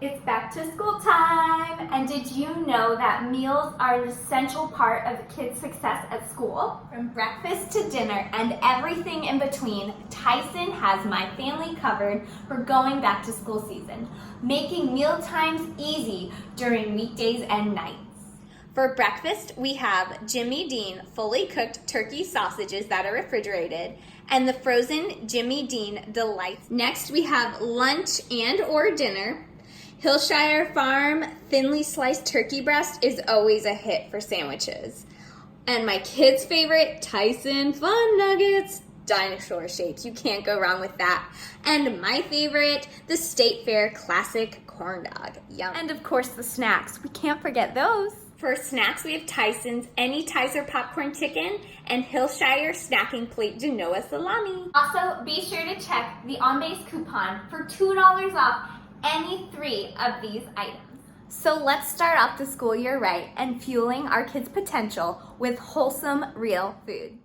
It's back to school time, and did you know that meals are an essential part of a kid's success at school? From breakfast to dinner and everything in between, Tyson has my family covered for going back to school season, making meal times easy during weekdays and nights. For breakfast, we have Jimmy Dean fully cooked turkey sausages that are refrigerated and the frozen Jimmy Dean Delights. Next, we have lunch and or dinner. Hillshire Farm thinly sliced turkey breast is always a hit for sandwiches. And my kids' favorite, Tyson Fun Nuggets, dinosaur shapes. You can't go wrong with that. And my favorite, the State Fair Classic Corn Dog. Yum. And of course the snacks. We can't forget those. For snacks, we have Tyson's Any Tizer Popcorn Chicken and Hillshire Snacking Plate Genoa Salami. Also, be sure to check the On Base coupon for $2 off any 3 of these items. So let's start off the school year right and fueling our kids' potential with wholesome, real food.